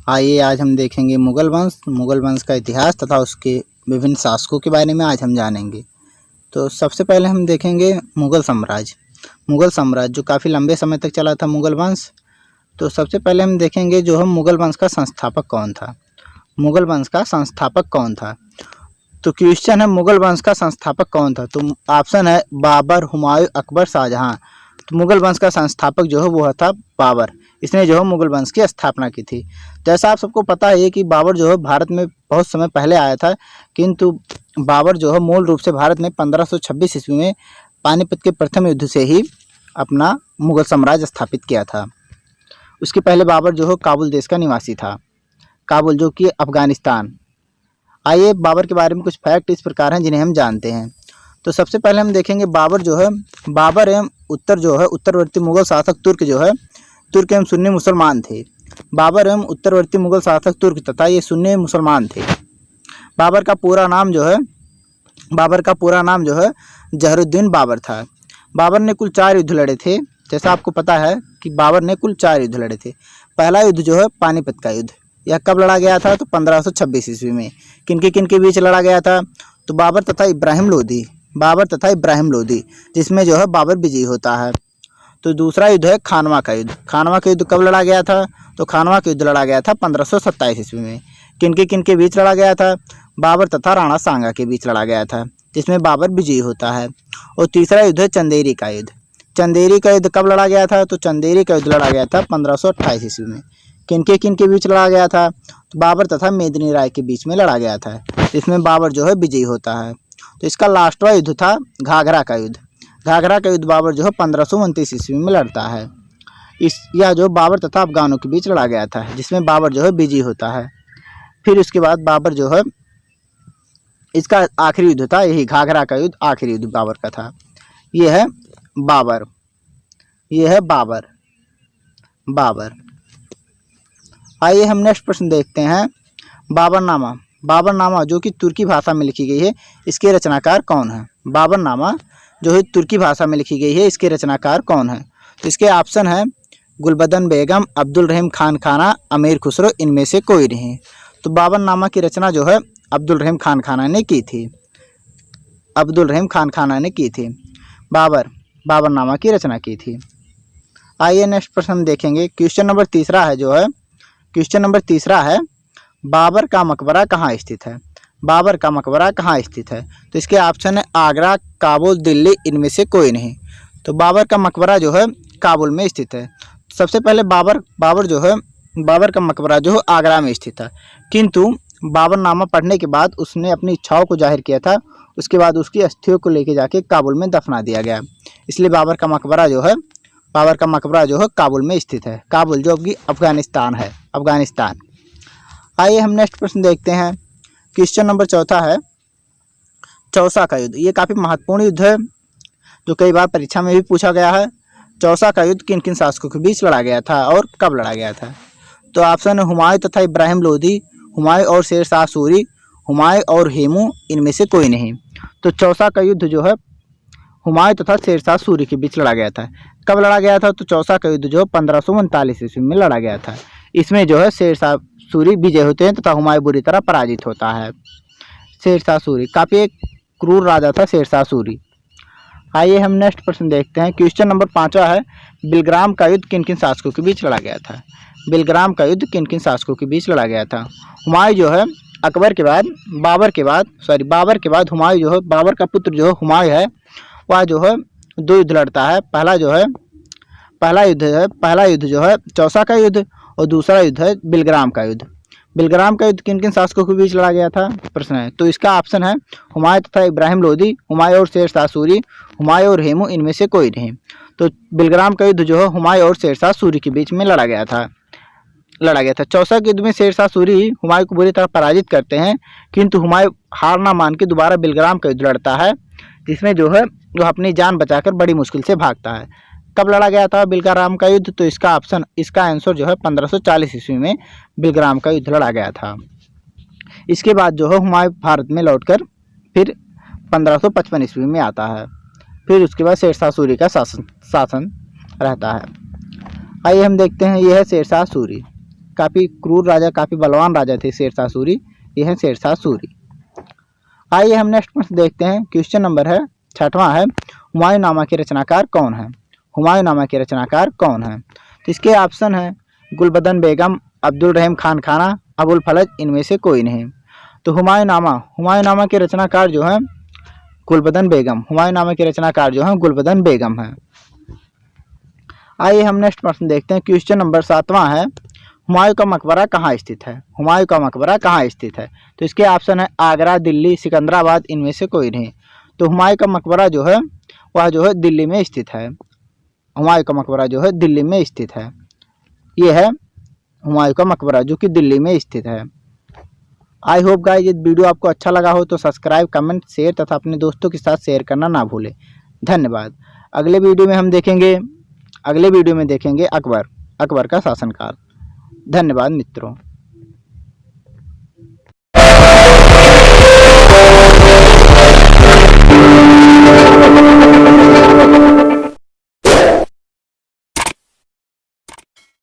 आइए आज हम देखेंगे मुगल वंश का इतिहास तथा उसके विभिन्न शासकों के बारे में आज हम जानेंगे। तो सबसे पहले हम देखेंगे मुगल साम्राज्य जो काफ़ी लंबे समय तक चला था मुगल वंश। तो सबसे पहले हम देखेंगे जो हम मुगल वंश का संस्थापक कौन था। मुगल वंश का संस्थापक कौन था? तो क्वेश्चन है मुगल वंश का संस्थापक कौन था। तो ऑप्शन है बाबर, हुमायूं, अकबर, शाहजहां। तो मुगल वंश का संस्थापक जो है वो था बाबर। इसने जो है मुगल वंश की स्थापना की थी। जैसा आप सबको पता है कि बाबर जो है भारत में बहुत समय पहले आया था, किंतु बाबर जो है मूल रूप से भारत में 1526 ईस्वी में पानीपत के प्रथम युद्ध से ही अपना मुगल साम्राज्य स्थापित किया था। उसके पहले बाबर जो है काबुल देश का निवासी था, काबुल जो कि अफगानिस्तान। आइए बाबर के बारे में कुछ फैक्ट इस प्रकार हैं जिन्हें हम जानते हैं। तो सबसे पहले हम देखेंगे बाबर एवं उत्तरवर्ती मुगल शासक तुर्क एवं सुन्नी मुसलमान थे। बाबर एवं उत्तरवर्ती मुगल शासक तुर्क तथा ये सुन्नी मुसलमान थे। बाबर का पूरा नाम जो है जहरुद्दीन बाबर था। बाबर ने कुल 4 युद्ध लड़े थे। जैसा आपको पता है कि बाबर ने कुल 4 युद्ध लड़े थे। पहला युद्ध जो है पानीपत का युद्ध, यह कब लड़ा गया था? तो 1526 ईस्वी में। किनके बीच लड़ा गया था? तो बाबर तथा इब्राहिम लोदी, जिसमें जो है बाबर विजयी होता है। तो दूसरा युद्ध है खानवा का युद्ध। खानवा का युद्ध कब लड़ा गया था? तो खानवा का युद्ध लड़ा गया था 1527 ईस्वी में। किनके बीच लड़ा गया था? बाबर तथा राणा सांगा के बीच लड़ा गया था, जिसमें बाबर विजयी होता है। और तीसरा युद्ध है चंदेरी का युद्ध। चंदेरी का युद्ध कब लड़ा गया था? तो चंदेरी का युद्ध लड़ा गया था 1528 ईस्वी में। किनके बीच लड़ा गया था? तो बाबर तथा मेदिनी राय के बीच में लड़ा गया था, जिसमें बाबर जो है विजयी होता है। तो इसका लास्टवा युद्ध था घाघरा का युद्ध। घाघरा का युद्ध बाबर जो है 1529 ईस्वी में लड़ता है। यह जो बाबर तथा अफगानों के बीच लड़ा गया था, जिसमें बाबर जो है विजयी होता है। फिर उसके बाद बाबर जो है इसका आखिरी युद्ध था, यही घाघरा का युद्ध आखिरी युद्ध बाबर का था। यह है बाबर। आइए हम नेक्स्ट प्रश्न देखते हैं। बाबरनामा जो कि तुर्की भाषा में लिखी गई है, इसके रचनाकार कौन है? बाबरनामा जो है तुर्की भाषा में लिखी गई है, इसके रचनाकार कौन है? तो इसके ऑप्शन है गुलबदन बेगम, अब्दुल रहीम खान खाना, अमीर खुसरो, इनमें से कोई नहीं। तो बाबरनामा की रचना जो है अब्दुल रहीम खान खाना ने की थी। बाबरनामा की रचना की थी। आइए नेक्स्ट प्रश्न देखेंगे। क्वेश्चन नंबर तीसरा है बाबर का मकबरा कहाँ स्थित है? बाबर का मकबरा कहाँ स्थित है? तो इसके ऑप्शन है आगरा, काबुल, दिल्ली, इनमें से कोई नहीं। तो बाबर का मकबरा जो है काबुल में स्थित है। सबसे पहले बाबर का मकबरा जो है आगरा में स्थित था, किंतु बाबरनामा पढ़ने के बाद उसने अपनी इच्छाओं को जाहिर किया था। उसके बाद उसकी अस्थियों को लेके जाके काबुल में दफना दिया गया। इसलिए बाबर का मकबरा जो है काबुल में स्थित है। काबुल जो कि अफगानिस्तान। आइए हम नेक्स्ट प्रश्न देखते हैं। क्वेश्चन नंबर 4 है चौसा का युद्ध। ये काफ़ी महत्वपूर्ण युद्ध है जो कई बार परीक्षा में भी पूछा गया है। चौसा का युद्ध किन शासकों के बीच लड़ा गया था और कब लड़ा गया था? तो ऑप्शन है हुमायूं तथा इब्राहिम लोदी, हुमायूं और शेर शाह सूरी, हुमायूं और हेमू, इनमें से कोई नहीं। तो चौसा का युद्ध जो है हुमायूं तथा शेर शाह सूरी के बीच लड़ा गया था। कब लड़ा गया था? तो चौसा का युद्ध जो 1539 ईस्वी में लड़ा गया था। इसमें जो है शेर शाह सूरी विजय होते हैं तथा हुमायूं बुरी तरह पराजित होता है। शेर शाह सूरी काफ़ी एक क्रूर राजा था शेर शाह सूरी। आइए हम नेक्स्ट प्रश्न देखते हैं। क्वेश्चन नंबर 5 है बिलग्राम का युद्ध किन शासकों के बीच लड़ा गया था? बिलग्राम का युद्ध किन शासकों के बीच लड़ा गया था? हुमायूं जो है बाबर के बाद हुमायूं जो है बाबर का पुत्र जो है हुमायूं है, वह जो है 2 युद्ध लड़ता है। पहला युद्ध जो है चौसा का युद्ध और दूसरा युद्ध है बिलग्राम का युद्ध। बिलग्राम का युद्ध किन शासकों के बीच लड़ा गया था प्रश्न है। तो इसका ऑप्शन है हुमायूं तथा इब्राहिम लोदी, हुमायूं और शेर शाह सूरी, हुमायूं और हेमू, इनमें से कोई नहीं। तो बिलग्राम का युद्ध जो है हुमायूं और शेर शाह सूरी के बीच में लड़ा गया था। चौसा के युद्ध में शेर शाह सूरी हुमायूं को बुरी तरह पराजित करते हैं, किंतु हुमायूं हार ना मान के दोबारा बिलग्राम का युद्ध लड़ता है, जिसमें जो है वो अपनी जान बचाकर बड़ी मुश्किल से भागता है। कब लड़ा गया था बिलग्राम का युद्ध? तो इसका आंसर जो है 1540 ईस्वी में बिलग्राम का युद्ध लड़ा गया था। इसके बाद जो है हुमायूं भारत में लौटकर फिर 1555 ईस्वी में आता है। फिर उसके बाद शेर शाह सूरी का शासन रहता है। आइए हम देखते हैं, यह है शेर शाह सूरी। काफ़ी क्रूर राजा, काफ़ी बलवान राजा थे शेरशाह सूरी। ये है शेरशाह सूरी। आइए हम नेक्स्ट प्रश्न देखते हैं। क्वेश्चन नंबर है 6वां है, हुमायूंनामा के रचनाकार कौन है? हुमायूंनामा के रचनाकार कौन है? तो इसके ऑप्शन है गुलबदन बेगम, अब्दुल रहीम खान खाना, अबुल फलज, इनमें से कोई नहीं। तो हुमायूंनामा के रचनाकार जो है गुलबदन बेगम। हुमायूंनामा के रचनाकार जो है गुलबदन बेगम है। आइए हम नेक्स्ट प्रश्न देखते हैं। क्वेश्चन नंबर 7वां है, हुमायूं का मकबरा कहाँ स्थित है? हुमायूं का मकबरा कहाँ स्थित है? तो इसके ऑप्शन है आगरा, दिल्ली, सिकंदराबाद, इनमें से कोई नहीं। तो हुमायूं का मकबरा जो है वह जो है दिल्ली में स्थित है। हुमायूं का मकबरा जो है दिल्ली में स्थित है। ये है हुमायूं का मकबरा जो कि दिल्ली में स्थित है। आई होप गाइस ये वीडियो आपको अच्छा लगा हो तो सब्सक्राइब, कमेंट, शेयर तथा अपने दोस्तों के साथ शेयर करना ना भूलें। धन्यवाद। अगले वीडियो में देखेंगे अकबर का शासनकाल। धन्यवाद मित्रों।